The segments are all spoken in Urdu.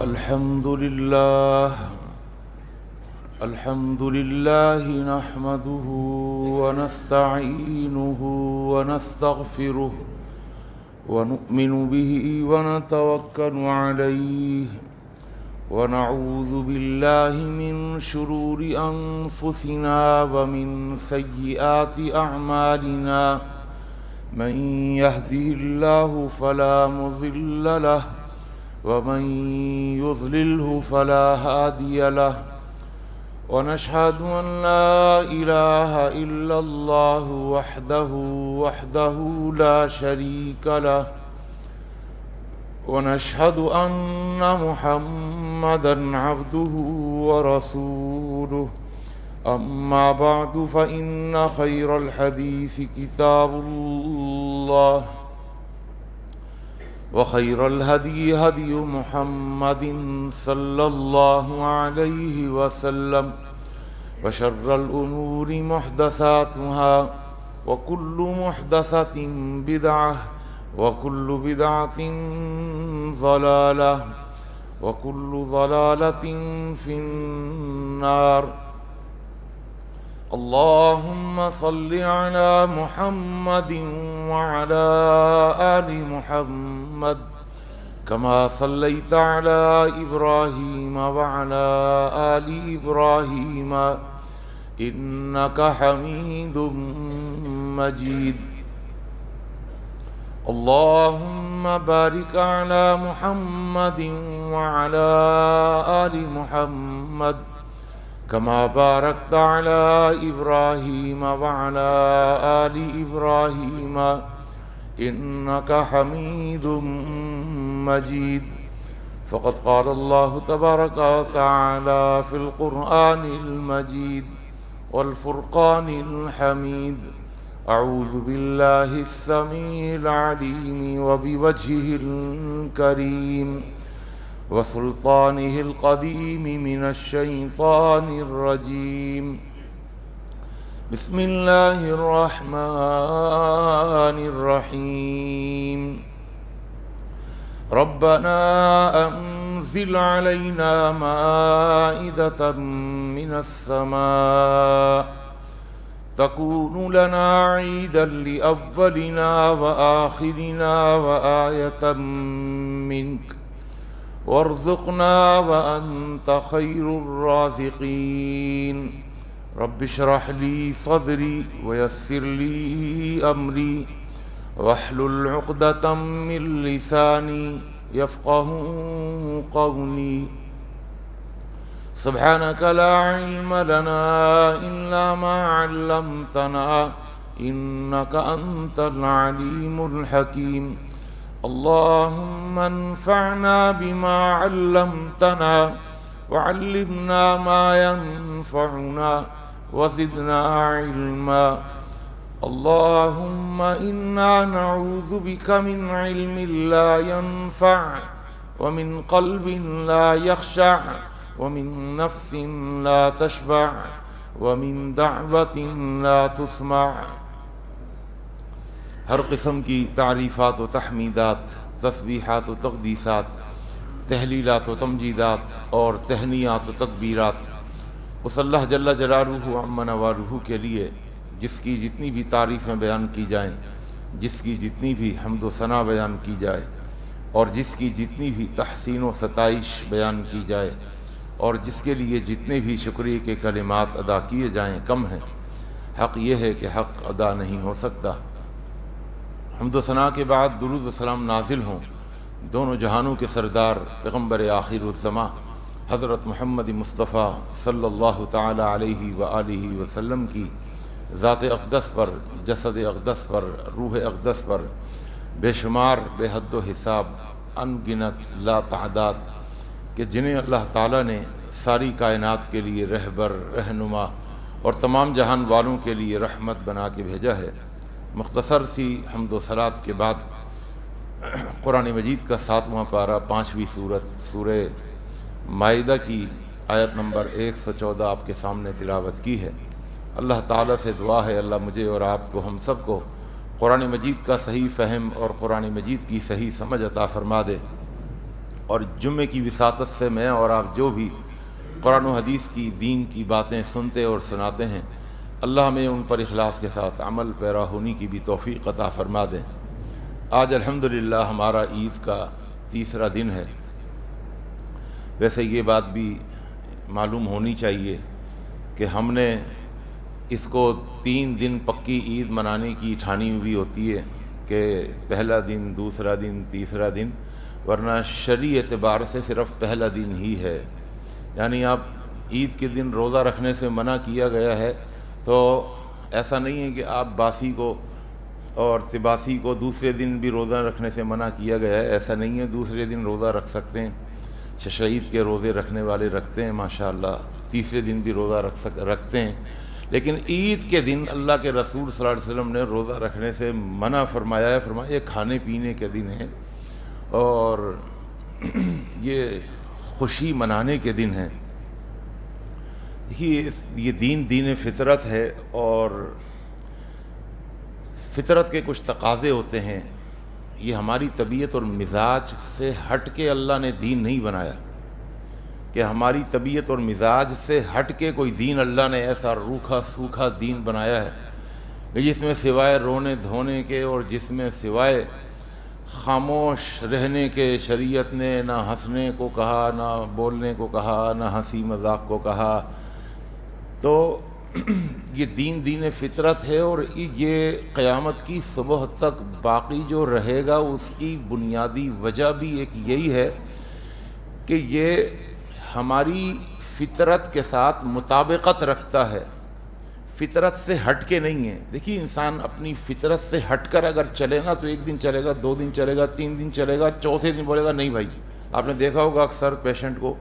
الحمد لله نحمده ونستعينه ونستغفره ونؤمن به ونتوكل عليه ونعوذ بالله من شرور أنفسنا ومن سيئات أعمالنا من يهده الله فلا مضل له ومن يضلله فلا هادي له ونشهد أن لا إله إلا الله وحده لا شريك له ونشهد أن محمدا عبده ورسوله أما بعد فإن خير الحديث كتاب الله وخير الهدي هدي محمد صلى الله عليه وسلم وشر الأمور محدثاتها وكل محدثة بدعة وكل بدعة ضلالة وكل ضلالة في النار اللهم صل على محمد وعلى آل محمد كما صليت على إبراهيم وعلى آل إبراهيم إنك حميد مجيد اللهم بارك على محمد وعلى آل محمد كما باركت على إبراهيم وعلى آل إبراهيم إنك حميد مجيد فقد قال الله تبارك وتعالى في القرآن المجيد والفرقان الحميد أعوذ بالله السميع العليم وبوجهه الكريم وسلطانه القديم من الشيطان الرجيم بسم الله الرحمن الرحيم ربنا أنزل علينا مائدة من السماء تكون لنا عيدا لأولنا وآخرنا وآية منك وارزقنا وأنت خير الرازقين رب اشرح لي صدري ويسر لي أمري واحلل عقدة من لساني يفقه قولي سبحانك لا علم لنا إلا ما علمتنا إنك أنت العليم الحكيم اللهم انفعنا بما علمتنا وعلمنا ما ينفعنا وزدنا علما اللهم إنا نعوذ بك من علم لا ينفع ومن قلب لا يخشع ومن نفس لا تشبع ومن دعوة لا تسمع ہر قسم کی تعریفات و تحمیدات، تسبیحات و تقدیسات، تحلیلات و تمجیدات اور تہنیات و تکبیرات اس اللہ جل جلالہ عم نوالہ کے لیے جس کی جتنی بھی تعریفیں بیان کی جائیں، جس کی جتنی بھی حمد و ثنا بیان کی جائے اور جس کی جتنی بھی تحسین و ستائش بیان کی جائے اور جس کے لیے جتنے بھی شکریہ کے کلمات ادا کیے جائیں کم ہیں۔ حق یہ ہے کہ حق ادا نہیں ہو سکتا۔ حمد و ثنا کے بعد درود و سلام نازل ہوں دونوں جہانوں کے سردار پیغمبر آخر الزماں حضرت محمد مصطفیٰ صلی اللہ تعالی علیہ وآلہ وسلم کی ذات اقدس پر، جسد اقدس پر، روح اقدس پر بے شمار بے حد و حساب ان گنت لا تعداد کہ جنہیں اللہ تعالیٰ نے ساری کائنات کے لیے رہبر، رہنما اور تمام جہان والوں کے لیے رحمت بنا کے بھیجا ہے۔ مختصر سی حمد و صلات کے بعد قرآن مجید کا 7واں پارہ 5ویں سورت سورہ مائدہ کی آیت نمبر 114 آپ کے سامنے تلاوت کی ہے۔ اللہ تعالیٰ سے دعا ہے اللہ مجھے اور آپ کو، ہم سب کو قرآن مجید کا صحیح فہم اور قرآن مجید کی صحیح سمجھ عطا فرما دے۔ اور جمعے کی وساطت سے میں اور آپ جو بھی قرآن و حدیث کی دین کی باتیں سنتے اور سناتے ہیں، اللہ ہمیں ان پر اخلاص کے ساتھ عمل پیرا ہونے کی بھی توفیق عطا فرما دیں۔ آج الحمدللہ ہمارا عید کا تیسرا دن ہے۔ ویسے یہ بات بھی معلوم ہونی چاہیے کہ ہم نے اس کو 3 دن پکی عید منانے کی ٹھانی ہوئی ہوتی ہے کہ پہلا دن، دوسرا دن، تیسرا دن، ورنہ شرعی اعتبار سے صرف پہلا دن ہی ہے۔ یعنی آپ عید کے دن روزہ رکھنے سے منع کیا گیا ہے، تو ایسا نہیں ہے کہ آپ باسی کو اور تباسی کو دوسرے دن بھی روزہ رکھنے سے منع کیا گیا ہے، ایسا نہیں ہے۔ دوسرے دن روزہ رکھ سکتے ہیں، ششعید کے روزے رکھنے والے رکھتے ہیں ماشاءاللہ، تیسرے دن بھی روزہ رکھتے ہیں، لیکن عید کے دن اللہ کے رسول صلی اللہ علیہ وسلم نے روزہ رکھنے سے منع فرمایا ہے۔ فرمایا یہ کھانے پینے کے دن ہیں اور یہ خوشی منانے کے دن ہیں۔ یہ دین فطرت ہے، اور فطرت کے کچھ تقاضے ہوتے ہیں۔ یہ ہماری طبیعت اور مزاج سے ہٹ کے اللہ نے دین نہیں بنایا کہ ہماری طبیعت اور مزاج سے ہٹ کے کوئی دین اللہ نے ایسا روکھا سوکھا دین بنایا ہے کہ جس میں سوائے رونے دھونے کے اور جس میں سوائے خاموش رہنے کے شریعت نے نہ ہنسنے کو کہا، نہ بولنے کو کہا، نہ ہنسی مذاق کو کہا۔ تو یہ دین فطرت ہے، اور یہ قیامت کی صبح تک باقی جو رہے گا اس کی بنیادی وجہ بھی ایک یہی ہے کہ یہ ہماری فطرت کے ساتھ مطابقت رکھتا ہے، فطرت سے ہٹ کے نہیں ہے۔ دیکھیے انسان اپنی فطرت سے ہٹ کر اگر چلے نا تو 1 دن چلے گا، 2 دن چلے گا، 3 دن چلے گا، چوتھے دن بولے گا نہیں بھائی۔ آپ نے دیکھا ہوگا اکثر پیشنٹ کو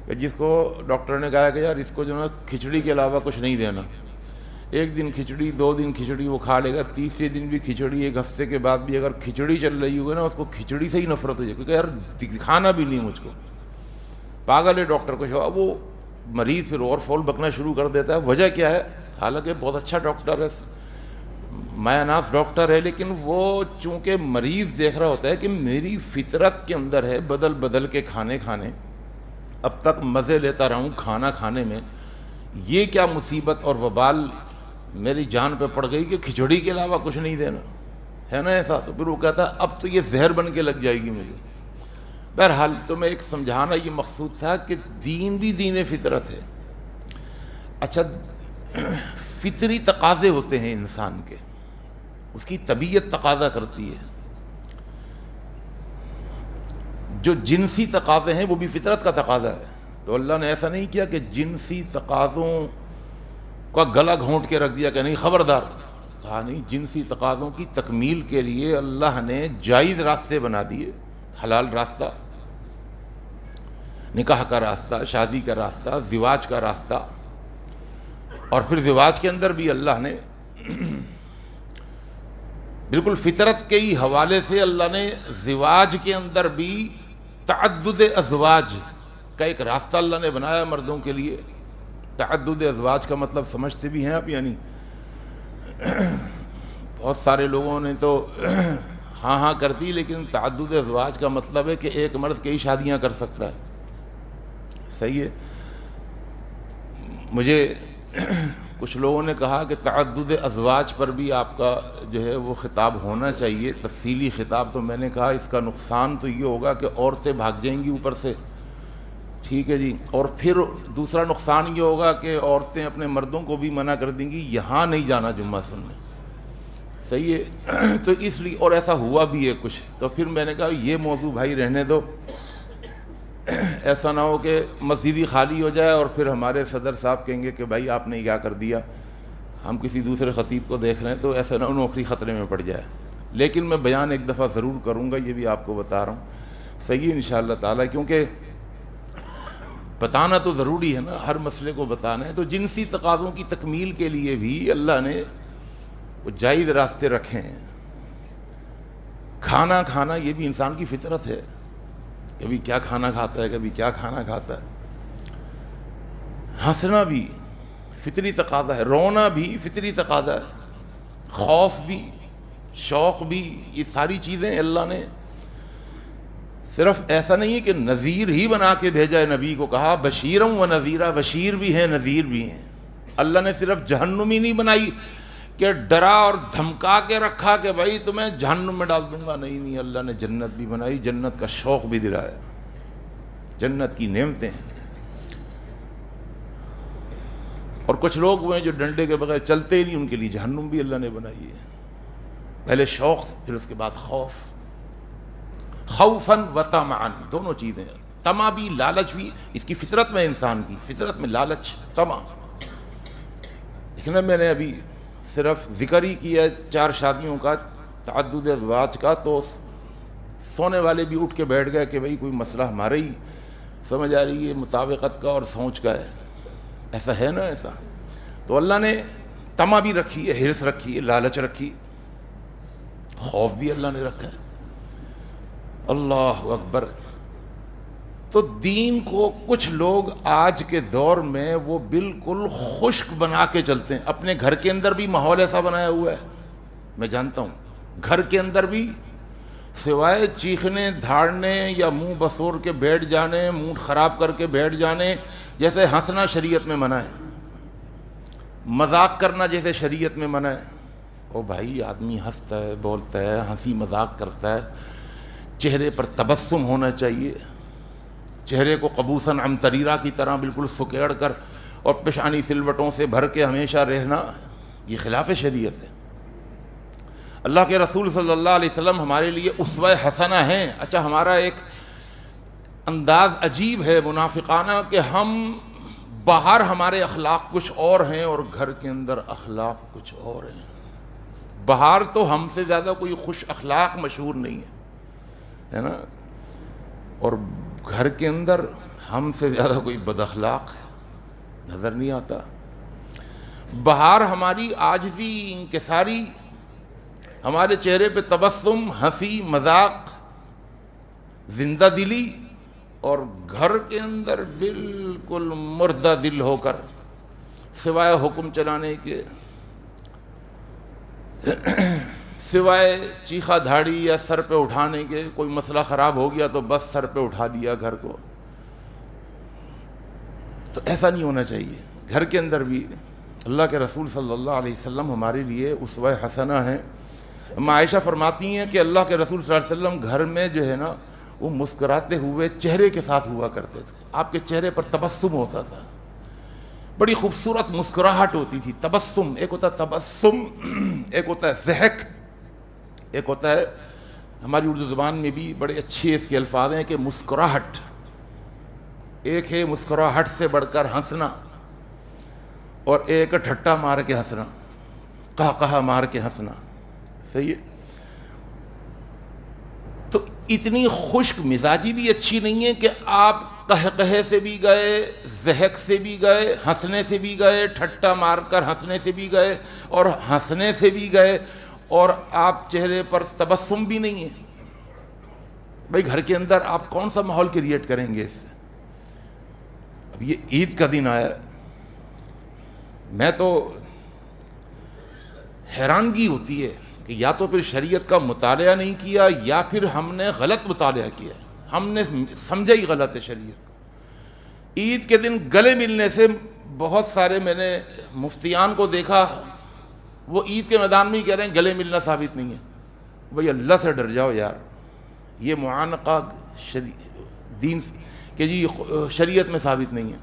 کہ جس کو ڈاکٹر نے کہا کہ یار اس کو جو ہے کھچڑی کے علاوہ کچھ نہیں دینا، 1 دن کھچڑی، 2 دن کھچڑی وہ کھا لے گا، تیسرے دن بھی کھچڑی، 1 ہفتے کے بعد بھی اگر کھچڑی چل رہی ہوگی نا اس کو کھچڑی سے ہی نفرت ہو جائے، کیونکہ یار کھانا بھی نہیں مجھ کو، پاگل ہے ڈاکٹر کو، وہ مریض پھر اور فول بکنا شروع کر دیتا ہے۔ وجہ کیا ہے؟ حالانکہ بہت اچھا ڈاکٹر ہے، مایا ناز ڈاکٹر ہے، لیکن وہ چونکہ مریض دیکھ رہا ہوتا ہے کہ میری فطرت کے اندر ہے بدل بدل کے کھانے، اب تک مزے لیتا رہا ہوں کھانا کھانے میں، یہ کیا مصیبت اور وبال میری جان پہ پڑ گئی کہ کھچڑی کے علاوہ کچھ نہیں دینا ہے نا ایسا۔ تو پھر وہ کہتا ہے اب تو یہ زہر بن کے لگ جائے گی مجھے۔ بہرحال تو میں ایک سمجھانا یہ مقصود تھا کہ دین بھی دین فطرت ہے۔ اچھا، فطری تقاضے ہوتے ہیں انسان کے، اس کی طبیعت تقاضا کرتی ہے۔ جو جنسی تقاضے ہیں وہ بھی فطرت کا تقاضا ہے، تو اللہ نے ایسا نہیں کیا کہ جنسی تقاضوں کا گلا گھونٹ کے رکھ دیا کہ نہیں خبردار، کہا نہیں، جنسی تقاضوں کی تکمیل کے لیے اللہ نے جائز راستے بنا دیے، حلال راستہ، نکاح کا راستہ، شادی کا راستہ، زواج کا راستہ، اور پھر زواج کے اندر بھی اللہ نے بالکل فطرت کے ہی حوالے سے اللہ نے زواج کے اندر بھی تعدد ازواج کا ایک راستہ اللہ نے بنایا مردوں کے لیے۔ تعدد ازواج کا مطلب سمجھتے بھی ہیں آپ؟ یعنی بہت سارے لوگوں نے تو ہاں کر دی، لیکن تعدد ازواج کا مطلب ہے کہ ایک مرد کئی شادیاں کر سکتا ہے۔ صحیح ہے۔ مجھے کچھ لوگوں نے کہا کہ تعدد ازواج پر بھی آپ کا جو ہے وہ خطاب ہونا چاہیے، تفصیلی خطاب۔ تو میں نے کہا اس کا نقصان تو یہ ہوگا کہ عورتیں بھاگ جائیں گی اوپر سے، ٹھیک ہے جی، اور پھر دوسرا نقصان یہ ہوگا کہ عورتیں اپنے مردوں کو بھی منع کر دیں گی یہاں نہیں جانا جمعہ سننے، صحیح ہے۔ تو اس لیے، اور ایسا ہوا بھی ہے کچھ، تو پھر میں نے کہا یہ موضوع بھائی رہنے دو، ایسا نہ ہو کہ مسجد خالی ہو جائے اور پھر ہمارے صدر صاحب کہیں گے کہ بھائی آپ نے کیا کر دیا، ہم کسی دوسرے خطیب کو دیکھ رہے ہیں، تو ایسا نہ ہو نوکری خطرے میں پڑ جائے۔ لیکن میں بیان ایک دفعہ ضرور کروں گا، یہ بھی آپ کو بتا رہا ہوں، صحیح ہے انشاءاللہ تعالیٰ، کیونکہ بتانا تو ضروری ہے نا، ہر مسئلے کو بتانا ہے۔ تو جنسی تقاضوں کی تکمیل کے لیے بھی اللہ نے وہ جائز راستے رکھے ہیں۔ کھانا یہ بھی انسان کی فطرت ہے، کبھی کیا کھانا کھاتا ہے، کبھی کیا کھانا کھاتا ہے۔ ہنسنا بھی فطری تقاضا ہے، رونا بھی فطری تقاضا ہے، خوف بھی، شوق بھی، یہ ساری چیزیں اللہ نے صرف ایسا نہیں ہے کہ نذیر ہی بنا کے بھیجا ہے، نبی کو کہا بشیرم و نذیرہ، بشیر بھی ہیں نذیر بھی ہیں۔ اللہ نے صرف جہنم ہی نہیں بنائی کہ ڈرا اور دھمکا کے رکھا کہ بھائی تمہیں جہنم میں ڈال دوں گا، نہیں، اللہ نے جنت بھی بنائی، جنت کا شوق بھی دلایا، جنت کی نعمتیں ہیں۔ اور کچھ لوگ وہ ہیں جو ڈنڈے کے بغیر چلتے ہی نہیں، ان کے لیے جہنم بھی اللہ نے بنائی ہے۔ پہلے شوق، پھر اس کے بعد خوف، خوفاً و طمعاً، دونوں چیزیں، طمع بھی لالچ بھی، اس کی فطرت میں، انسان کی فطرت میں لالچ طمع۔ لیکن میں نے ابھی صرف ذکر ہی کیا 4 شادیوں کا، تعدد ازواج کا، تو سونے والے بھی اٹھ کے بیٹھ گئے کہ بھئی کوئی مسئلہ ہمارے ہی سمجھ آ رہی ہے، مطابقت کا اور سوچ کا ہے، ایسا ہے نا ایسا۔ تو اللہ نے طمع بھی رکھی ہے، حرص رکھی ہے، لالچ رکھی، خوف بھی اللہ نے رکھا ہے۔ اللہ اکبر۔ تو دین کو کچھ لوگ آج کے دور میں وہ بالکل خشک بنا کے چلتے ہیں، اپنے گھر کے اندر بھی ماحول ایسا بنایا ہوا ہے، میں جانتا ہوں، گھر کے اندر بھی سوائے چیخنے دھاڑنے یا منہ بسور کے بیٹھ جانے، موڈ خراب کر کے بیٹھ جانے، جیسے ہنسنا شریعت میں منع ہے، مذاق کرنا جیسے شریعت میں منع ہے۔ او بھائی، آدمی ہنستا ہے، بولتا ہے، ہنسی مذاق کرتا ہے، چہرے پر تبسم ہونا چاہیے، چہرے کو قبوساً عمتریرہ کی طرح بالکل سکیڑ کر اور پیشانی سلوٹوں سے بھر کے ہمیشہ رہنا، یہ خلاف شریعت ہے۔ اللہ کے رسول صلی اللہ علیہ وسلم ہمارے لیے اسوہ حسنہ ہیں۔ اچھا، ہمارا ایک انداز عجیب ہے منافقانہ کہ ہم باہر ہمارے اخلاق کچھ اور ہیں اور گھر کے اندر اخلاق کچھ اور ہیں۔ باہر تو ہم سے زیادہ کوئی خوش اخلاق مشہور نہیں ہے نا، اور گھر کے اندر ہم سے زیادہ کوئی بد اخلاق نظر نہیں آتا۔ باہر ہماری عاجزی، انکساری، ہمارے چہرے پہ تبسم، ہنسی مذاق، زندہ دلی، اور گھر کے اندر بالکل مردہ دل ہو کر سوائے حکم چلانے کے، سوائے چیخا دھاڑی یا سر پہ اٹھانے کے، کوئی مسئلہ خراب ہو گیا تو بس سر پہ اٹھا دیا گھر کو۔ تو ایسا نہیں ہونا چاہیے۔ گھر کے اندر بھی اللہ کے رسول صلی اللہ علیہ وسلم ہمارے لیے اسوہ حسنہ ہیں۔ عائشہ فرماتی ہیں کہ اللہ کے رسول صلی اللہ علیہ وسلم گھر میں جو ہے نا وہ مسکراتے ہوئے چہرے کے ساتھ ہوا کرتے تھے، آپ کے چہرے پر تبسم ہوتا تھا، بڑی خوبصورت مسکراہٹ ہوتی تھی۔ تبسم، ایک ہوتا ہے تبسم، ایک ہوتا ہے ضحک، ایک ہوتا ہے، ہماری اردو زبان میں بھی بڑے اچھے اس کے الفاظ ہیں کہ مسکراہٹ۔ ایک ہے مسکراہٹ سے بڑھ کر ہنسنا، اور ایک ٹھٹا مار کے ہنسنا، قہقہہ مار کے ہنسنا، صحیح ہے؟ تو اتنی خشک مزاجی بھی اچھی نہیں ہے کہ آپ قہقہے سے بھی گئے، ضحک سے بھی گئے، ہنسنے سے بھی گئے، ٹھٹا مار کر ہنسنے سے بھی گئے، اور ہنسنے سے بھی گئے اور آپ چہرے پر تبسم بھی نہیں ہے۔ بھائی گھر کے اندر آپ کون سا ماحول کریٹ کریں گے اس سے؟ اب یہ عید کا دن آیا، میں تو حیرانگی ہوتی ہے کہ یا تو پھر شریعت کا مطالعہ نہیں کیا یا پھر ہم نے غلط مطالعہ کیا، ہم نے سمجھا ہی غلط ہے شریعت کو۔ عید کے دن گلے ملنے سے بہت سارے میں نے مفتیان کو دیکھا، وہ عید کے میدان میں ہی کہہ رہے ہیں گلے ملنا ثابت نہیں ہے۔ بھئی اللہ سے ڈر جاؤ یار، یہ معانقہ دین کہ جی شریعت میں ثابت نہیں ہے۔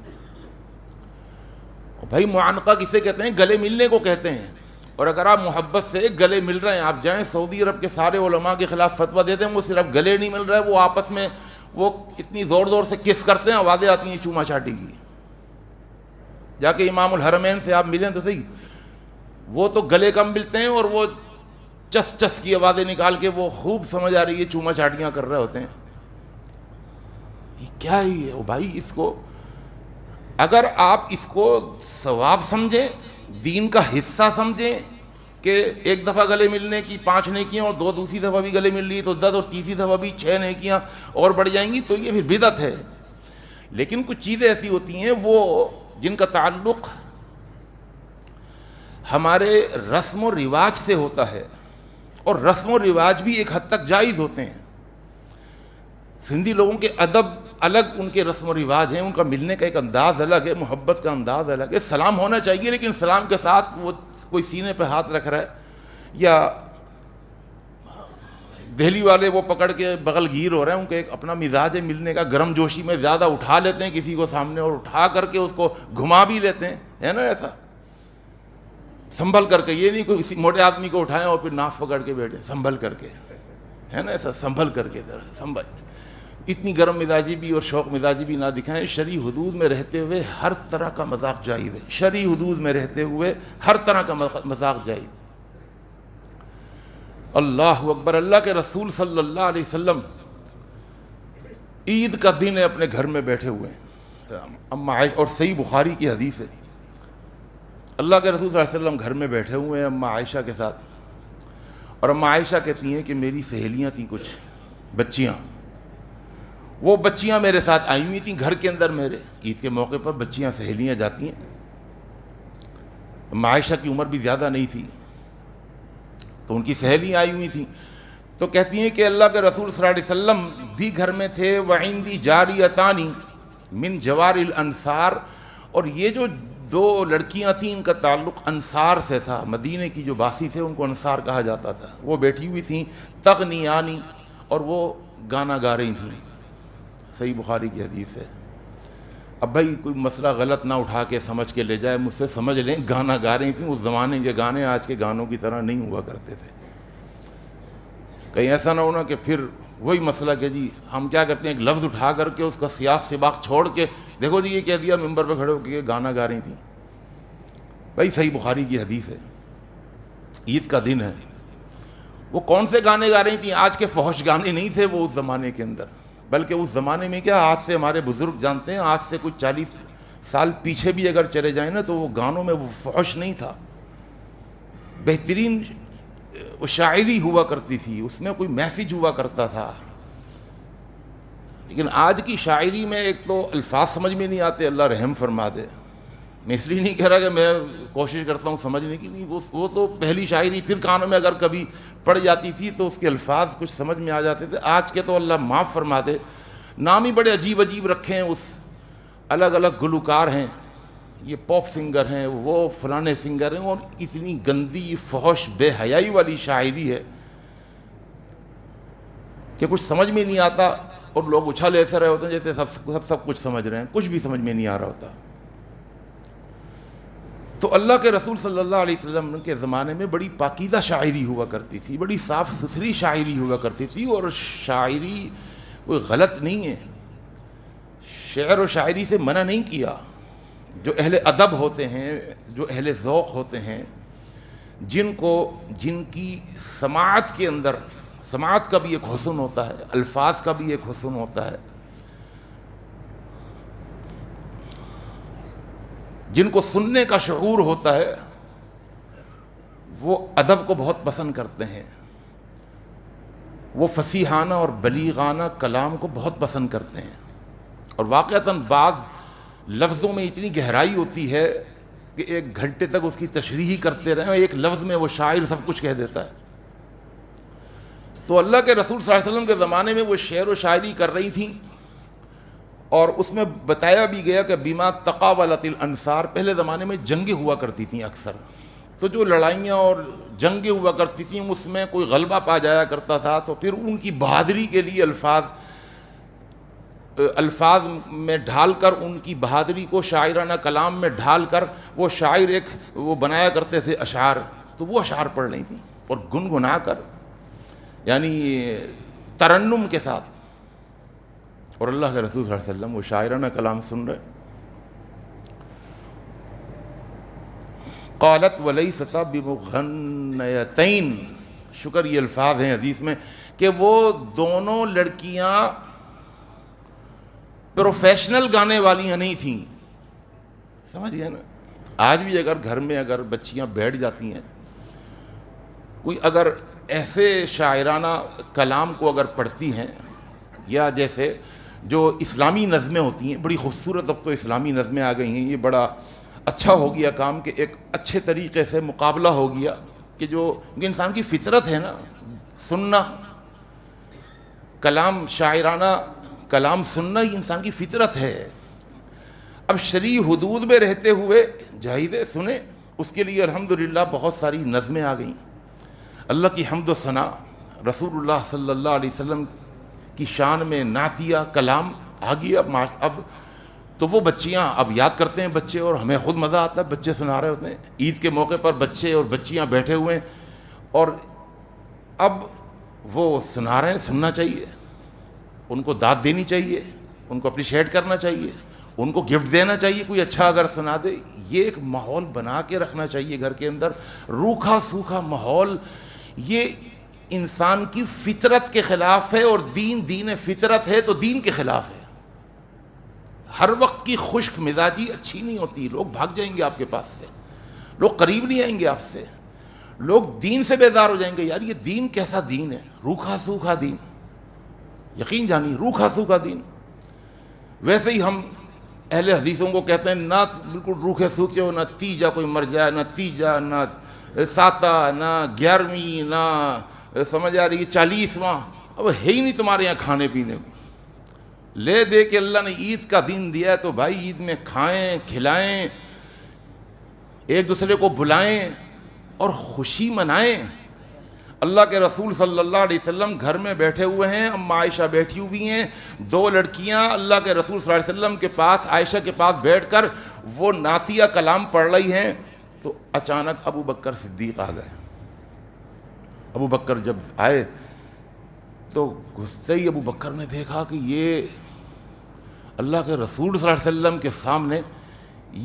بھائی معانقہ کسے کہتے ہیں؟ گلے ملنے کو کہتے ہیں۔ اور اگر آپ محبت سے گلے مل رہے ہیں، آپ جائیں سعودی عرب کے سارے علماء کے خلاف فتویٰ دیتے ہیں، وہ صرف گلے نہیں مل رہے، وہ آپس میں وہ اتنی زور زور سے کس کرتے ہیں، آوازیں آتی ہیں چوما چاٹی کی۔ جا کے امام الحرمین سے آپ ملیں تو صحیح، وہ تو گلے کم ملتے ہیں اور وہ چس چس کی آوازیں نکال کے وہ خوب سمجھ آ رہی ہے چوما چاٹیاں کر رہے ہوتے ہیں۔ یہ کیا ہی ہے بھائی؟ اس کو اگر آپ اس کو ثواب سمجھیں، دین کا حصہ سمجھیں کہ ایک دفعہ گلے ملنے کی 5 نیکیاں اور دوسری دفعہ بھی گلے مل لی تو 10 اور تیسری دفعہ بھی 6 نیکیاں اور بڑھ جائیں گی، تو یہ پھر بدعت ہے۔ لیکن کچھ چیزیں ایسی ہوتی ہیں وہ جن کا تعلق ہمارے رسم و رواج سے ہوتا ہے، اور رسم و رواج بھی ایک حد تک جائز ہوتے ہیں۔ سندھی لوگوں کے ادب الگ، ان کے رسم و رواج ہیں، ان کا ملنے کا ایک انداز الگ ہے، محبت کا انداز الگ ہے. سلام ہونا چاہیے، لیکن سلام کے ساتھ وہ کوئی سینے پہ ہاتھ رکھ رہا ہے، یا دہلی والے وہ پکڑ کے بغل گیر ہو رہے ہیں، ان کا ایک اپنا مزاج ہے ملنے کا، گرم جوشی میں زیادہ اٹھا لیتے ہیں کسی کو سامنے اور اٹھا کر کے اس کو گھما بھی لیتے ہیں، ہے نا ایسا، سنبھل کر کے. یہ نہیں کوئی کسی موٹے آدمی کو اٹھائیں اور پھر ناف پکڑ کے بیٹھے، سنبھل کر کے، ہے نا ایسا، سنبھل کر کے سنبھل. اتنی گرم مزاجی بھی اور شوق مزاجی بھی نہ دکھائیں. شرعی حدود میں رہتے ہوئے ہر طرح کا مذاق جائز ہے، شرعی حدود میں رہتے ہوئے ہر طرح کا مذاق جائز. اللہ اکبر. اللہ کے رسول صلی اللہ علیہ وسلم عید کا دن ہے، اپنے گھر میں بیٹھے ہوئے ہیں. اما عائشہ، اور صحیح بخاری کی حدیث ہے، اللہ کے رسول صلی اللہ علیہ وسلم گھر میں بیٹھے ہوئے ہیں اما عائشہ کے ساتھ، اور اما عائشہ کہتی ہیں کہ میری سہیلیاں تھیں کچھ بچیاں، وہ بچیاں میرے ساتھ آئی ہوئی تھیں گھر کے اندر میرے. عید کے موقع پر بچیاں سہیلیاں جاتی ہیں. اما عائشہ کی عمر بھی زیادہ نہیں تھی، تو ان کی سہیلیاں آئی ہوئی تھیں. تو کہتی ہیں کہ اللہ کے رسول صلی اللہ علیہ وسلم بھی گھر میں تھے. وعندی جاریتانی من جوار الانصار، اور یہ جو دو لڑکیاں تھیں ان کا تعلق انصار سے تھا، مدینے کی جو باسی تھے ان کو انصار کہا جاتا تھا. وہ بیٹھی ہوئی تھیں تغنیانی، اور وہ گانا گا رہی تھیں. صحیح بخاری کی حدیث ہے. اب بھائی کوئی مسئلہ غلط نہ اٹھا کے سمجھ کے لے جائے، مجھ سے سمجھ لیں گانا گا رہی تھیں. اس زمانے کے گانے آج کے گانوں کی طرح نہیں ہوا کرتے تھے. کہیں ایسا نہ ہونا کہ پھر وہی مسئلہ کہ جی ہم کیا کرتے ہیں، ایک لفظ اٹھا کر کے اس کا سیاق سباق چھوڑ کے دیکھو جی یہ کہہ دیا ممبر پہ کھڑے ہو کے گانا گا رہی تھیں. بھائی صحیح بخاری کی حدیث ہے، عید کا دن ہے. وہ کون سے گانے گا رہی تھیں؟ آج کے فحش گانے نہیں تھے وہ اس زمانے کے اندر، بلکہ اس زمانے میں کیا، آج سے ہمارے بزرگ جانتے ہیں، آج سے کچھ 40 سال پیچھے بھی اگر چلے جائیں نا، تو وہ گانوں میں وہ فحش نہیں تھا. بہترین وہ شاعری ہوا کرتی تھی، اس میں کوئی میسج ہوا کرتا تھا. لیکن آج کی شاعری میں ایک تو الفاظ سمجھ میں نہیں آتے، اللہ رحم فرما دے. میں اس لیے نہیں کہہ رہا کہ میں کوشش کرتا ہوں سمجھنے کی، نہیں، وہ تو پہلی شاعری پھر کانوں میں اگر کبھی پڑ جاتی تھی تو اس کے الفاظ کچھ سمجھ میں آ جاتے تھے. آج کے تو اللہ معاف فرما دے، نام ہی بڑے عجیب عجیب رکھے ہیں. اس الگ الگ گلوکار ہیں، یہ پاپ سنگر ہیں، وہ فلانے سنگر ہیں، اور اتنی گندی فحش بے حیائی والی شاعری ہے کہ کچھ سمجھ میں نہیں آتا. اور لوگ اچھل ایسے رہے ہوتے ہیں جیسے سب کچھ سمجھ رہے ہیں، کچھ بھی سمجھ میں نہیں آ رہا ہوتا. تو اللہ کے رسول صلی اللہ علیہ وسلم کے زمانے میں بڑی پاکیزہ شاعری ہوا کرتی تھی، بڑی صاف ستھری شاعری ہوا کرتی تھی. اور شاعری کوئی غلط نہیں ہے، شعر و شاعری سے منع نہیں کیا. جو اہل ادب ہوتے ہیں، جو اہل ذوق ہوتے ہیں، جن کی سماعت کے اندر، سماعت کا بھی ایک حسن ہوتا ہے، الفاظ کا بھی ایک حسن ہوتا ہے، جن کو سننے کا شعور ہوتا ہے، وہ ادب کو بہت پسند کرتے ہیں، وہ فصیحانہ اور بلیغانہ کلام کو بہت پسند کرتے ہیں. اور واقعتاً بعض لفظوں میں اتنی گہرائی ہوتی ہے کہ 1 گھنٹے تک اس کی تشریح کرتے رہیں، ایک لفظ میں وہ شاعر سب کچھ کہہ دیتا ہے. تو اللہ کے رسول صلی اللہ علیہ وسلم کے زمانے میں وہ شعر و شاعری کر رہی تھیں، اور اس میں بتایا بھی گیا کہ بما تقابلت الانصار، پہلے زمانے میں جنگیں ہوا کرتی تھیں اکثر. تو جو لڑائیاں اور جنگیں ہوا کرتی تھیں اس میں کوئی غلبہ پا جایا کرتا تھا، تو پھر ان کی بہادری کے لیے الفاظ میں ڈھال کر، ان کی بہادری کو شاعرانہ کلام میں ڈھال کر وہ شاعر ایک وہ بنایا کرتے تھے اشعار. تو وہ اشعار پڑھ رہی تھیں اور گنگنا کر، یعنی ترنم کے ساتھ. اور اللہ کے رسول صلی اللہ علیہ وسلم وہ شاعرانہ کلام سن رہے. قالت ولیست بمغنیتین، شکر یہ الفاظ ہیں حدیث میں کہ وہ دونوں لڑکیاں پروفیشنل گانے والیاں نہیں تھیں. سمجھئے نا؟ آج بھی اگر گھر میں اگر بچیاں بیٹھ جاتی ہیں، کوئی اگر ایسے شاعرانہ کلام کو اگر پڑھتی ہیں، یا جیسے جو اسلامی نظمیں ہوتی ہیں، بڑی خوبصورت اب تو اسلامی نظمیں آ گئی ہیں، یہ بڑا اچھا ہو گیا کام کہ ایک اچھے طریقے سے مقابلہ ہو گیا کہ جو انسان کی فطرت ہے نا، سننا کلام شاعرانہ کلام سننا ہی انسان کی فطرت ہے. اب شرعی حدود میں رہتے ہوئے جائز ہے سنیں. اس کے لیے الحمدللہ بہت ساری نظمیں آ گئیں. اللہ کی حمد و ثنا، رسول اللہ صلی اللہ علیہ وسلم کی شان میں نعتیہ کلام آ گیا. اب تو وہ بچیاں اب یاد کرتے ہیں بچے، اور ہمیں خود مزہ آتا ہے، بچے سنا رہے ہوتے ہیں. عید کے موقع پر بچے اور بچیاں بیٹھے ہوئے ہیں، اور اب وہ سنا رہے ہیں. سننا چاہیے، ان کو داد دینی چاہیے، ان کو اپریشیٹ کرنا چاہیے، ان کو گفٹ دینا چاہیے. کوئی اچھا اگر سنا دے، یہ ایک ماحول بنا کے رکھنا چاہیے گھر کے اندر. روکھا سوکھا ماحول یہ انسان کی فطرت کے خلاف ہے، اور دین فطرت ہے تو دین کے خلاف ہے. ہر وقت کی خشک مزاجی اچھی نہیں ہوتی. لوگ بھاگ جائیں گے آپ کے پاس سے، لوگ قریب نہیں آئیں گے آپ سے، لوگ دین سے بیزار ہو جائیں گے. یار یہ دین کیسا دین ہے؟ روکھا سوکھا دین. یقین جانیے روکھا سوکھا دین. ویسے ہی ہم اہل حدیثوں کو کہتے ہیں نہ بالکل روکھے سوکھے ہو، نہ تیجا کوئی مر جائے، نہ تیجا، نہ ساتا، نہ 11ویں، نہ سمجھ آ رہی ہے 40واں. اب ہے ہی نہیں تمہارے یہاں کھانے پینے کو. لے دے کے اللہ نے عید کا دن دیا ہے تو بھائی عید میں کھائیں، کھلائیں، ایک دوسرے کو بلائیں اور خوشی منائیں. اللہ کے رسول صلی اللہ علیہ وسلم گھر میں بیٹھے ہوئے ہیں، اما عائشہ بیٹھی ہوئی ہیں، 2 لڑکیاں اللہ کے رسول صلی اللہ علیہ وسلم کے پاس، عائشہ کے پاس بیٹھ کر وہ نعتیہ کلام پڑھ رہی ہیں. تو اچانک ابو بکر صدیق آ گئے. ابو بکر جب آئے تو گھستے ہی ابو بکر نے دیکھا کہ یہ اللہ کے رسول صلی اللہ علیہ وسلم کے سامنے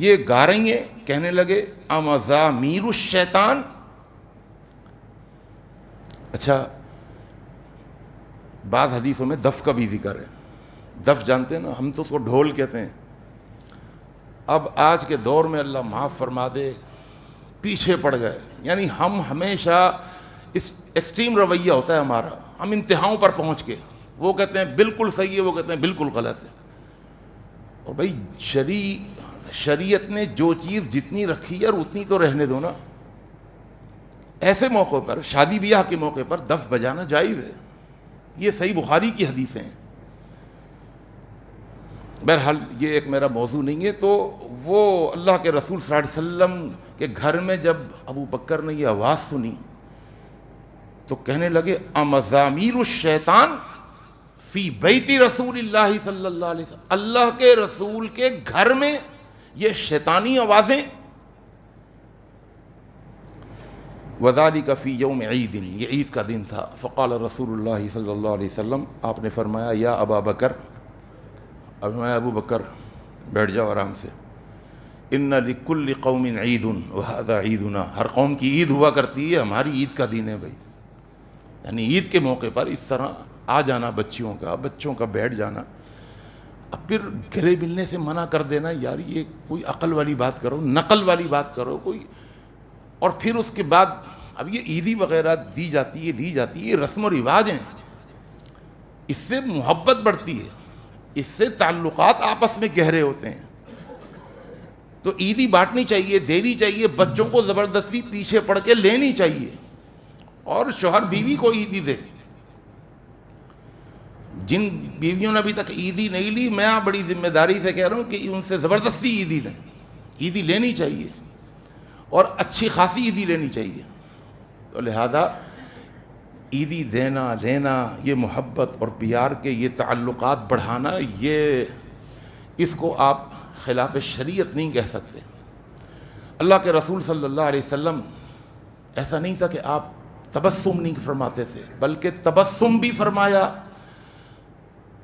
یہ گا رہی ہیں. کہنے لگے امزامیر الشیطان. اچھا بعض حدیثوں میں دف کا بھی ذکر ہے. دف جانتے ہیں نا، ہم تو اس کو ڈھول کہتے ہیں. اب آج کے دور میں اللہ معاف فرما دے پیچھے پڑ گئے. یعنی ہم ہمیشہ اس ایکسٹریم رویہ ہوتا ہے ہمارا، ہم انتہاؤں پر پہنچ کے وہ کہتے ہیں بالکل صحیح ہے، وہ کہتے ہیں بالکل غلط ہے. اور بھائی شریعت نے جو چیز جتنی رکھی ہے اور اتنی تو رہنے دو نا. ایسے موقع پر شادی بیاہ کے موقع پر دف بجانا جائز ہے. یہ صحیح بخاری کی حدیثیں ہیں. بہرحال یہ ایک میرا موضوع نہیں ہے. تو وہ اللہ کے رسول صلی اللہ علیہ وسلم کے گھر میں جب ابو بکر نے یہ آواز سنی تو کہنے لگے امزامیر الشیطان فی بیت رسول اللہ صلی اللہ علیہ وسلم. اللہ کے رسول کے گھر میں یہ شیطانی آوازیں. وذالک فی یوم عید، یہ عید کا دن تھا. فقال رسول اللہ صلی اللہ علیہ وسلم، آپ نے فرمایا یا ابا بکر، اب میں ابو بکر بیٹھ جاؤ آرام سے. ان لکل قوم عید وہذا عیدنا. ہر قوم کی عید ہوا کرتی ہے، ہماری عید کا دن ہے بھائی. یعنی عید کے موقع پر اس طرح آ جانا بچوں کا بیٹھ جانا. اب پھر گلے ملنے سے منع کر دینا، یار یہ کوئی عقل والی بات کرو، نقل والی بات کرو کوئی. اور پھر اس کے بعد اب یہ عیدی وغیرہ دی جاتی ہے، لی جاتی ہے، یہ رسم و رواج ہیں. اس سے محبت بڑھتی ہے، اس سے تعلقات آپس میں گہرے ہوتے ہیں. تو عیدی بانٹنی چاہیے، دینی چاہیے. بچوں کو زبردستی پیچھے پڑ کے لینی چاہیے، اور شوہر بیوی کو عیدی دے. جن بیویوں نے ابھی تک عیدی نہیں لی، میں بڑی ذمہ داری سے کہہ رہا ہوں کہ ان سے زبردستی عیدی لیں. عیدی لینی چاہیے اور اچھی خاصی عیدی لینی چاہیے. تو لہذا عیدی دینا لینا، یہ محبت اور پیار کے یہ تعلقات بڑھانا، یہ اس کو آپ خلاف شریعت نہیں کہہ سکتے. اللہ کے رسول صلی اللہ علیہ وسلم ایسا نہیں تھا کہ آپ تبسم نہیں فرماتے تھے، بلکہ تبسم بھی فرمایا.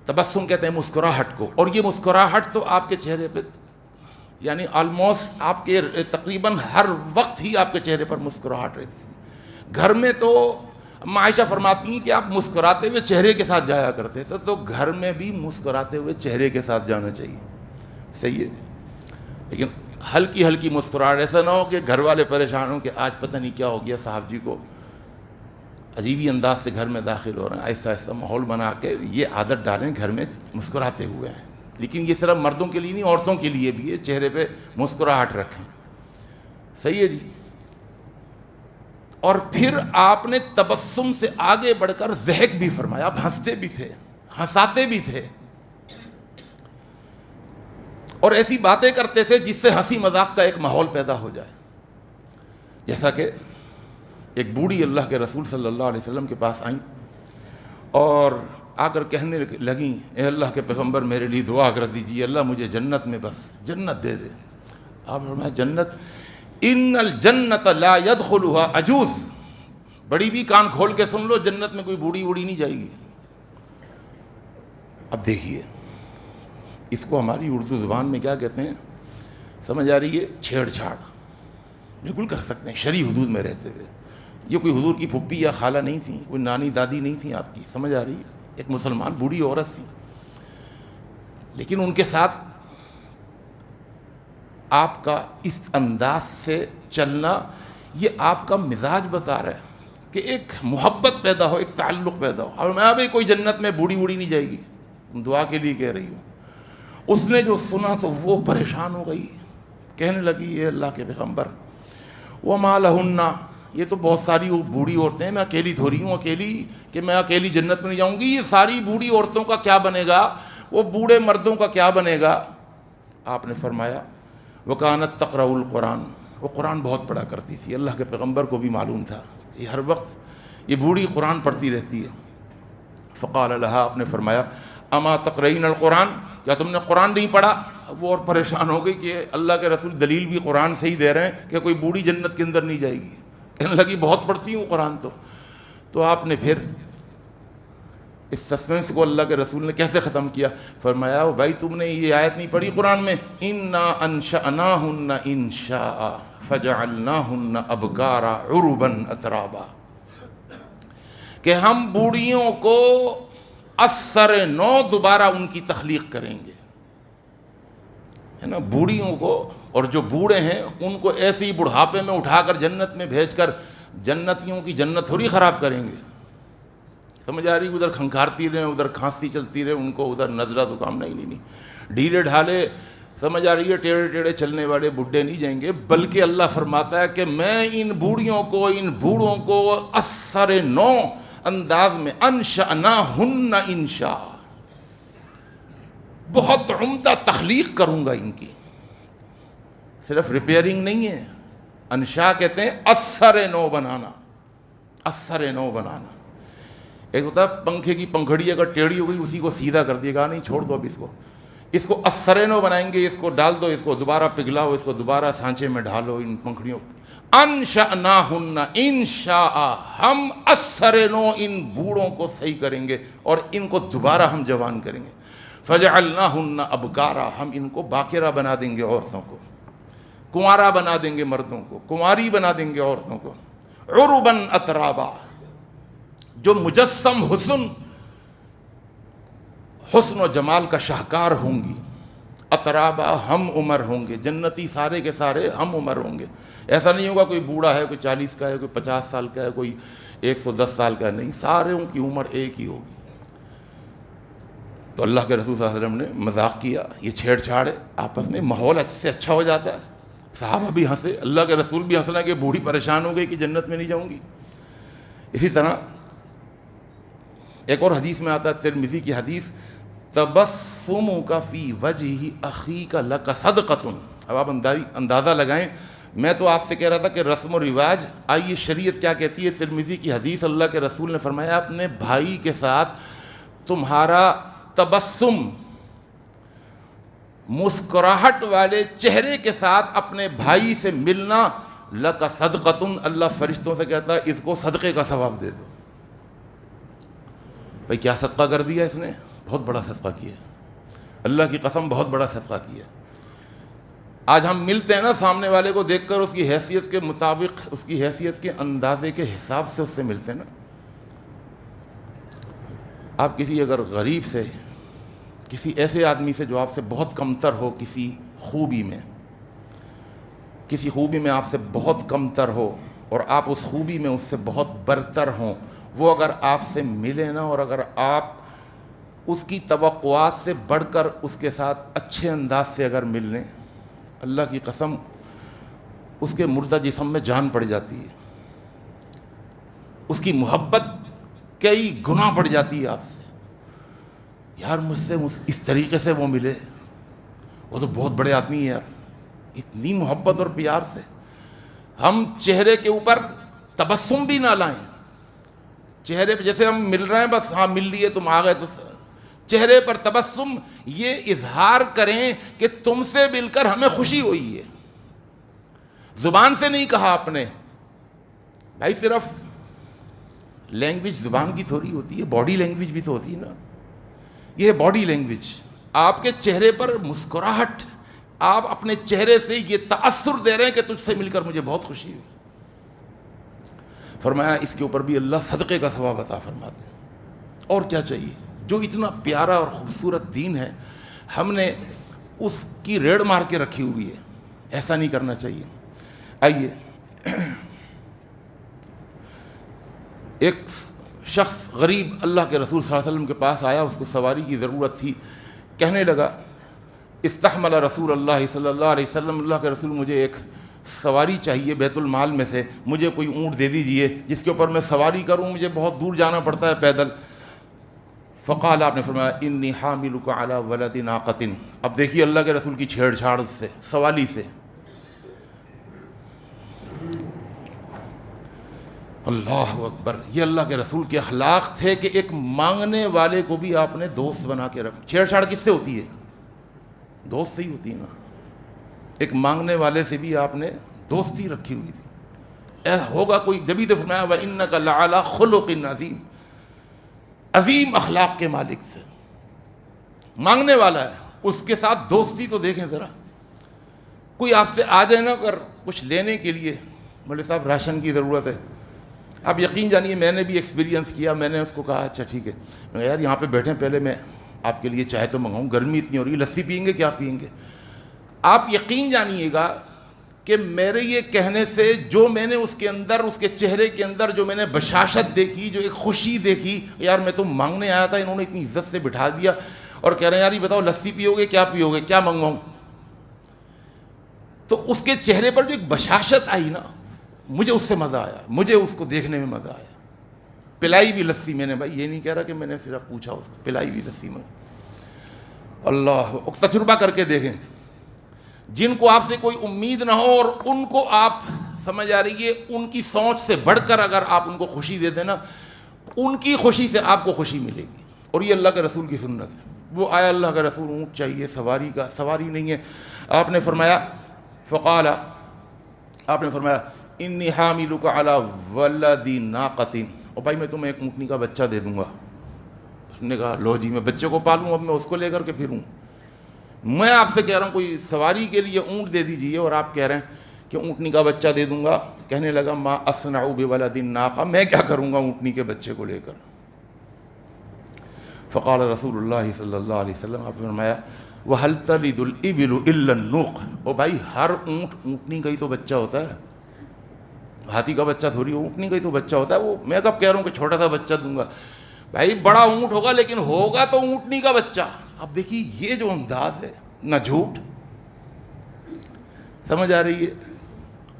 تبسم کہتے ہیں مسکراہٹ کو، اور یہ مسکراہٹ تو آپ کے چہرے پہ یعنی آلموسٹ آپ کے تقریباً ہر وقت ہی آپ کے چہرے پر مسکراہٹ رہتی تھی. گھر میں تو عائشہ فرماتی ہیں کہ آپ مسکراتے ہوئے چہرے کے ساتھ جایا کرتے تھے. تو گھر میں بھی مسکراتے ہوئے چہرے کے ساتھ جانا چاہیے. صحیح ہے، لیکن ہلکی ہلکی مسکراہٹ. ایسا نہ ہو کہ گھر والے پریشان ہوں کہ آج پتہ نہیں کیا ہو گیا صاحب جی کو، عجیب ہی انداز سے گھر میں داخل ہو رہے ہیں. ایسا ایسا ماحول بنا کے یہ عادت ڈالیں گھر میں مسکراتے ہوئے ہیں. لیکن یہ صرف مردوں کے لیے نہیں، عورتوں کے لیے بھی ہے. چہرے پہ مسکراہٹ رکھیں. صحیح ہے جی. اور پھر آپ نے تبسم سے آگے بڑھ کر ضحک بھی فرمایا. آپ ہنستے بھی تھے، ہنساتے بھی تھے. اور ایسی باتیں کرتے تھے جس سے ہنسی مذاق کا ایک ماحول پیدا ہو جائے. جیسا کہ ایک بوڑھی اللہ کے رسول صلی اللہ علیہ وسلم کے پاس آئیں اور آ کر کہنے لگیں اے اللہ کے پیغمبر میرے لیے دعا کر دیجیے، اللہ مجھے جنت میں بس جنت دے دے. آپ فرمایا جنت، ان الجنت لا يدخلها عجوز، بڑی بھی کان کھول کے سن لو، جنت میں کوئی بوڑھی نہیں جائے گی. اب دیکھیے اس کو ہماری اردو زبان میں کیا کہتے ہیں، سمجھ آ رہی ہے؟ چھیڑ چھاڑ. بالکل کر سکتے ہیں شرعی حدود میں رہتے ہوئے. یہ کوئی حضور کی پھپھی یا خالہ نہیں تھیں، کوئی نانی دادی نہیں تھیں آپ کی، سمجھ آ رہی ہے؟ ایک مسلمان بوڑھی عورت تھی، لیکن ان کے ساتھ آپ کا اس انداز سے چلنا یہ آپ کا مزاج بتا رہا ہے کہ ایک محبت پیدا ہو، ایک تعلق پیدا ہو. اور میں بھائی کوئی جنت میں بوڑھی نہیں جائے گی، دعا کے لیے کہہ رہی ہوں. اس نے جو سنا تو وہ پریشان ہو گئی، کہنے لگی اے اللہ کے پیغمبر وَمَا لَهُنَّ، یہ تو بہت ساری بوڑھی عورتیں ہیں، میں اکیلی تھوڑی ہوں اکیلی کہ میں اکیلی جنت میں نہیں جاؤں گی، یہ ساری بوڑھی عورتوں کا کیا بنے گا، وہ بوڑھے مردوں کا کیا بنے گا. آپ نے فرمایا وَكَانَتْ تَقْرَأُ الْقُرْآنَ، وہ قرآن بہت پڑھا کرتی تھی. اللہ کے پیغمبر کو بھی معلوم تھا یہ ہر وقت یہ بوڑھی قرآن پڑھتی رہتی ہے. فقال لها، آپ نے فرمایا اما تقرئین القرآن، کیا تم نے قرآن نہیں پڑھا؟ وہ اور پریشان ہو گئی کہ اللہ کے رسول دلیل بھی قرآن سے ہی دے رہے ہیں کہ کوئی بوڑھی جنت کے اندر نہیں جائے گی. کہنے لگی بہت پڑھتی ہوں قرآن. تو آپ نے پھر اس سسپینس کو اللہ کے رسول نے کیسے ختم کیا؟ فرمایا بھائی تم نے یہ آیت نہیں پڑھی قرآن میں انا انشأناہن انشاء فجعلناہن ابکارا عربا اترابا، کہ ہم بوڑھیوں کو اثر نو دوبارہ ان کی تخلیق کریں گے، ہے نا. بوڑھیوں کو اور جو بوڑھے ہیں ان کو ایسے ہی بڑھاپے میں اٹھا کر جنت میں بھیج کر جنتیوں کی جنت تھوڑی خراب کریں گے. سمجھ آ رہی؟ ادھر کھنکھارتی رہے، ادھر کھانسی چلتی رہے، ان کو ادھر نظرہ تو کام نہیں. ڈھیلے ڈھالے، سمجھ آ رہی ہے، ٹیڑھے چلنے والے بڈھے نہیں جائیں گے، بلکہ اللہ فرماتا ہے کہ میں ان بوڑھیوں کو، ان بوڑھوں کو اثر نو انداز میں انشأناہن انشاء، بہت عمدہ تخلیق کروں گا ان کی. صرف ریپیئرنگ نہیں ہے، انشاء کہتے ہیں اثر نو بنانا، اثر نو بنانا. ایک ہوتا ہے پنکھے کی پنکھڑی اگر ٹیڑھی ہو گئی اسی کو سیدھا کر دیے گا، نہیں چھوڑ دو اب اس کو اثر نو بنائیں گے، اس کو ڈال دو، اس کو دوبارہ پگھلاؤ، اس کو دوبارہ سانچے میں ڈھالو ان پنکھڑیوں. انشأناہن انشاء، ہم اثر نو ان بوڑھوں کو صحیح کریں گے اور ان کو دوبارہ ہم جوان کریں گے. فجعلناہن ابکارا، ہم ان کو باکرہ بنا دیں گے، عورتوں کو کنوارا بنا دیں گے، مردوں کو کنواری بنا دیں گے، عورتوں کو عربا اترابا، جو مجسم حسن و جمال کا شاہکار ہوں گی. اترابا، ہم عمر ہوں گے، جنتی سارے کے سارے ہم عمر ہوں گے. ایسا نہیں ہوگا کوئی بوڑھا ہے، کوئی 40 کا ہے، کوئی 50 سال کا ہے، کوئی 110 سال کا ہے، نہیں، سارے کی عمر ایک ہی ہوگی. تو اللہ کے رسول صلی اللہ علیہ وسلم نے مذاق کیا، یہ چھیڑ چھاڑ ہے، آپس میں ماحول سے اچھا ہو جاتا ہے. صحابہ بھی ہنسے، اللہ کے رسول بھی ہنسنا کہ بوڑھی پریشان ہو گئی کہ جنت میں نہیں جاؤں گی. اسی طرح ایک اور حدیث میں آتا ہے، ترمذی کی حدیث، تبسمک فی وجہ اخیک لک صدقۃ. اب آپ اندازہ لگائیں، میں تو آپ سے کہہ رہا تھا کہ رسم و رواج، آئیے شریعت کیا کہتی ہے. ترمذی کی حدیث، اللہ کے رسول نے فرمایا اپنے بھائی کے ساتھ تمہارا تبسم، مسکراہٹ والے چہرے کے ساتھ اپنے بھائی سے ملنا، لک صدقۃ، اللہ فرشتوں سے کہتا ہے اس کو صدقے کا ثواب دے دو. بھائی کیا صدقہ کر دیا اس نے؟ بہت بڑا صدقہ کیا، اللہ کی قسم بہت بڑا صدقہ کیا. آج ہم ملتے ہیں نا، سامنے والے کو دیکھ کر اس کی حیثیت کے مطابق، اس کی حیثیت کے اندازے کے حساب سے اس سے ملتے ہیں نا. آپ کسی اگر غریب سے، کسی ایسے آدمی سے جو آپ سے بہت کمتر ہو کسی خوبی میں آپ سے بہت کمتر ہو اور آپ اس خوبی میں اس سے بہت برتر ہوں، وہ اگر آپ سے ملے نا، اور اگر آپ اس کی توقعات سے بڑھ کر اس کے ساتھ اچھے انداز سے اگر مل لیں، اللہ کی قسم اس کے مردہ جسم میں جان پڑ جاتی ہے، اس کی محبت کئی گنا بڑھ جاتی ہے آپ سے. یار مجھ سے اس طریقے سے وہ ملے، وہ تو بہت بڑے آدمی ہیں یار، اتنی محبت اور پیار سے ہم چہرے کے اوپر تبسم بھی نہ لائیں. چہرے پہ جیسے ہم مل رہے ہیں بس ہاں مل لیے تم آ گئے، تو چہرے پر تبسم یہ اظہار کریں کہ تم سے مل کر ہمیں خوشی ہوئی ہے. زبان سے نہیں کہا آپ نے بھائی، صرف لینگویج زبان کی تھوڑی ہوتی ہے، باڈی لینگویج بھی تو ہوتی ہے نا. یہ ہے باڈی لینگویج. آپ کے چہرے پر مسکراہٹ، آپ اپنے چہرے سے یہ تأثر دے رہے ہیں کہ تجھ سے مل کر مجھے بہت خوشی ہوئی. فرمایا اس کے اوپر بھی اللہ صدقے کا ثواب عطا فرما دے. اور کیا چاہیے؟ جو اتنا پیارا اور خوبصورت دین ہے ہم نے اس کی ریڑھ مار کے رکھی ہوئی ہے. ایسا نہیں کرنا چاہیے. آئیے، ایک شخص غریب اللہ کے رسول صلی اللہ علیہ وسلم کے پاس آیا، اس کو سواری کی ضرورت تھی. کہنے لگا استحمل رسول اللہ صلی اللہ علیہ وسلم، اللہ کے رسول مجھے ایک سواری چاہیے بیت المال میں سے، مجھے کوئی اونٹ دے دیجئے جس کے اوپر میں سواری کروں، مجھے بہت دور جانا پڑتا ہے پیدل. فقال، آپ نے فرمایا انی حاملک علی ولد ناقۃ. اب دیکھیے اللہ کے رسول کی چھیڑ چھاڑ سے، سوالی سے. اللہ اکبر، یہ اللہ کے رسول کے اخلاق تھے کہ ایک مانگنے والے کو بھی آپ نے دوست بنا کے رکھا. چھیڑ چھاڑ کس سے ہوتی ہے؟ دوست سے ہی ہوتی ہے نا. ایک مانگنے والے سے بھی آپ نے دوستی رکھی ہوئی تھی. ہوگا کوئی، جبھی تو فرمایا وَإِنَّكَ لَعَلَىٰ خُلُقٍ عَظِيمٍ، عظیم اخلاق کے مالک سے. مانگنے والا ہے، اس کے ساتھ دوستی تو دیکھیں ذرا. کوئی آپ سے آ جائے نا اگر کچھ لینے کے لیے، مولوی صاحب راشن کی ضرورت ہے، آپ یقین جانیے میں نے بھی ایکسپیرینس کیا. میں نے اس کو کہا اچھا ٹھیک ہے، میں یار یہاں پہ بیٹھیں، پہلے میں آپ کے لیے چائے تو منگاؤں، گرمی اتنی ہو رہی ہے، لسی پئیں گے کیا پئیں گے؟ آپ یقین جانیے گا کہ میرے یہ کہنے سے جو میں نے اس کے اندر، اس کے چہرے کے اندر جو میں نے بشاشت دیکھی، جو ایک خوشی دیکھی، یار میں تو مانگنے آیا تھا، انہوں نے اتنی عزت سے بٹھا دیا اور کہہ رہے ہیں یار یہ بتاؤ لسی پیو گے، کیا پیو گے، کیا منگواؤں؟ تو اس کے چہرے پر جو ایک بشاشت آئی نا، مجھے اس سے مزہ آیا، مجھے اس کو دیکھنے میں مزہ آیا. پلائی بھی لسی میں نے، بھائی یہ نہیں کہہ رہا کہ میں نے صرف پوچھا، اس کو پلائی بھی لسی میں. اللہ، تجربہ کر کے دیکھیں. جن کو آپ سے کوئی امید نہ ہو اور ان کو آپ سمجھ آ رہی ہے، ان کی سوچ سے بڑھ کر اگر آپ ان کو خوشی دے دیں نا، ان کی خوشی سے آپ کو خوشی ملے گی. اور یہ اللہ کے رسول کی سنت ہے. وہ آیا اللہ کا رسول، اونٹ چاہیے، سواری کا، سواری نہیں ہے. آپ نے فرمایا فقال، آپ نے فرمایا انی حاملک علی ولد ناقۃ، اور بھائی میں تمہیں ایک اونٹنی کا بچہ دے دوں گا. اس نے کہا لو جی، میں بچے کو پالوں، اب میں اس کو لے کر کے پھروں. میں آپ سے کہہ رہا ہوں کوئی سواری کے لیے اونٹ دے دیجئے، اور آپ کہہ رہے ہیں کہ اونٹنی کا بچہ دے دوں گا. کہنے لگا ما اصنع بولد الناقہ، میں کیا کروں گا اونٹنی کے بچے کو لے کر. فقال رسول اللہ صلی اللہ علیہ وسلم، آپ نے فرمایا وَهَلْ تَلِدُ الْإِبِلُ إِلَّا النُّوقَ، او بھائی ہر اونٹنی کا ہی تو بچہ ہوتا ہے، ہاتھی کا بچہ تھوڑی، اونٹنی کا ہی تو بچہ ہوتا ہے. وہ میں کب کہہ رہا ہوں کہ چھوٹا سا بچہ دوں گا، بھائی بڑا اونٹ ہوگا لیکن ہوگا تو اونٹنی کا بچہ. اب دیکھیے یہ جو انداز ہے، نہ جھوٹ، سمجھ آ رہی ہے،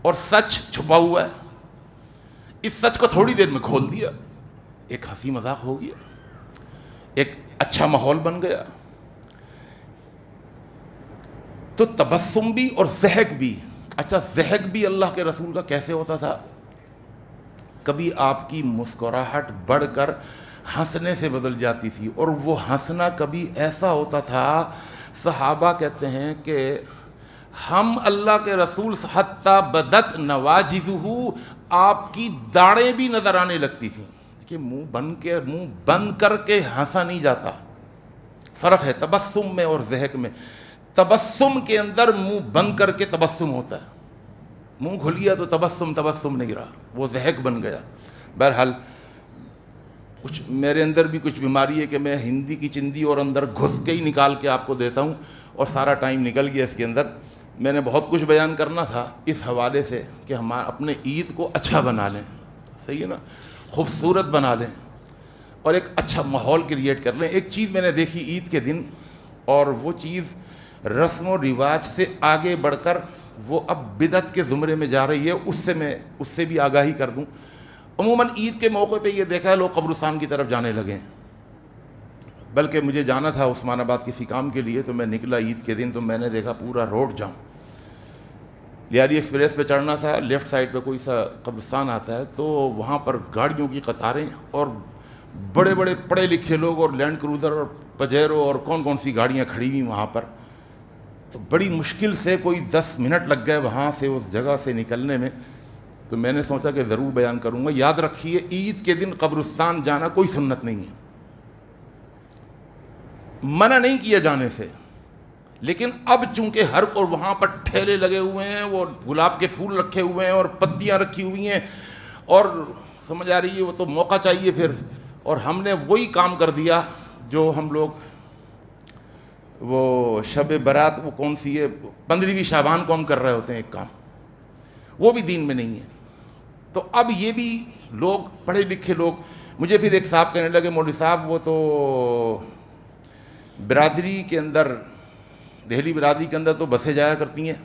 اور سچ چھپا ہوا ہے. اس سچ کو تھوڑی دیر میں کھول دیا، ایک ہنسی مذاق ہو گیا، ایک اچھا ماحول بن گیا. تو تبسم بھی اور ضحک بھی. اچھا ضحک بھی اللہ کے رسول کا کیسے ہوتا تھا؟ کبھی آپ کی مسکراہٹ بڑھ کر ہنسنے سے بدل جاتی تھی، اور وہ ہنسنا کبھی ایسا ہوتا تھا، صحابہ کہتے ہیں کہ ہم اللہ کے رسول حتی بدت نواجذہ، آپ کی داڑیں بھی نظر آنے لگتی تھیں کہ منہ بند کر کے ہنسا نہیں جاتا. فرق ہے تبسم میں اور ضحک میں. تبسم کے اندر منہ بند کر کے تبسم ہوتا ہے، منہ کھلیا تو تبسم نہیں رہا، وہ ضحک بن گیا. بہرحال کچھ میرے اندر بھی کچھ بیماری ہے کہ میں ہندی کی چندی اور اندر گھس کے ہی نکال کے آپ کو دیتا ہوں، اور سارا ٹائم نکل گیا اس کے اندر. میں نے بہت کچھ بیان کرنا تھا اس حوالے سے کہ ہم اپنے عید کو اچھا بنا لیں، صحیح ہے نا، خوبصورت بنا لیں اور ایک اچھا ماحول کریٹ کر لیں. ایک چیز میں نے دیکھی عید کے دن، اور وہ چیز رسم و رواج سے آگے بڑھ کر وہ اب بدعت کے زمرے میں جا رہی ہے. اس سے بھی آگاہی کر دوں. عموماً عید کے موقع پہ یہ دیکھا ہے لوگ قبرستان کی طرف جانے لگے ہیں. بلکہ مجھے جانا تھا عثمان آباد کسی کام کے لیے، تو میں نکلا عید کے دن، تو میں نے دیکھا پورا روڈ جام، لیاری ایکسپریس پہ چڑھنا تھا، لیفٹ سائڈ پہ کوئی سا قبرستان آتا ہے، تو وہاں پر گاڑیوں کی قطاریں اور بڑے بڑے پڑھے لکھے لوگ اور لینڈ کروزر اور پجیرو اور کون کون سی گاڑیاں کھڑی ہوئی وہاں پر. تو بڑی مشکل سے کوئی 10 منٹ لگ گئے وہاں سے اس جگہ سے نکلنے میں. تو میں نے سوچا کہ ضرور بیان کروں گا. یاد رکھیے عید کے دن قبرستان جانا کوئی سنت نہیں ہے، منع نہیں کیا جانے سے، لیکن اب چونکہ ہر کو وہاں پر ٹھیلے لگے ہوئے ہیں، وہ گلاب کے پھول رکھے ہوئے ہیں اور پتیاں رکھی ہوئی ہیں، اور سمجھ آ رہی ہے وہ تو موقع چاہیے پھر. اور ہم نے وہی کام کر دیا جو ہم لوگ وہ شب برات، وہ کون سی ہے، 15ویں شعبان کو ہم کر رہے ہوتے ہیں ایک کام، وہ بھی دین میں نہیں ہے. تو اب یہ بھی لوگ پڑھے لکھے لوگ، مجھے پھر ایک صاحب کہنے لگے مولوی صاحب وہ تو برادری کے اندر، دہلی برادری کے اندر تو بسیں جایا کرتی ہیں،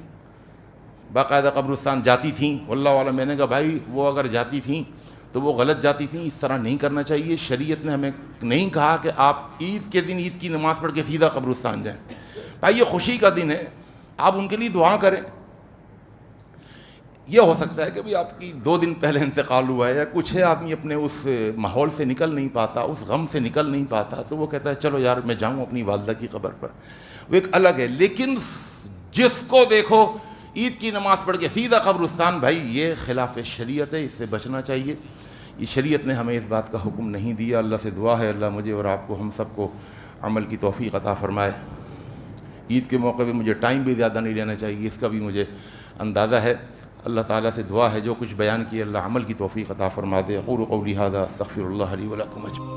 باقاعدہ قبرستان جاتی تھیں، واللہ عالم. میں نے کہا بھائی وہ اگر جاتی تھیں تو وہ غلط جاتی تھیں، اس طرح نہیں کرنا چاہیے. شریعت نے ہمیں نہیں کہا کہ آپ عید کے دن عید کی نماز پڑھ کے سیدھا قبرستان جائیں. بھائی یہ خوشی کا دن ہے، آپ ان کے لیے دعا کریں. یہ ہو سکتا ہے کہ بھی آپ کی 2 دن پہلے انتقال ہوا ہے یا کچھ ہے، آدمی اپنے اس ماحول سے نکل نہیں پاتا، اس غم سے نکل نہیں پاتا، تو وہ کہتا ہے چلو یار میں جاؤں اپنی والدہ کی قبر پر، وہ ایک الگ ہے. لیکن جس کو دیکھو عید کی نماز پڑھ کے سیدھا قبرستان، بھائی یہ خلاف شریعت ہے، اس سے بچنا چاہیے. یہ شریعت نے ہمیں اس بات کا حکم نہیں دیا. اللہ سے دعا ہے اللہ مجھے اور آپ کو، ہم سب کو عمل کی توفیق عطا فرمائے. عید کے موقع پہ مجھے ٹائم بھی زیادہ نہیں لینا چاہیے، اس کا بھی مجھے اندازہ ہے. اللہ تعالیٰ سے دعا ہے جو کچھ بیان کیا اللہ عمل کی توفیق عطا فرما دے. اقول قولی ھذا استغفر اللہ لی ولکم اجمعین.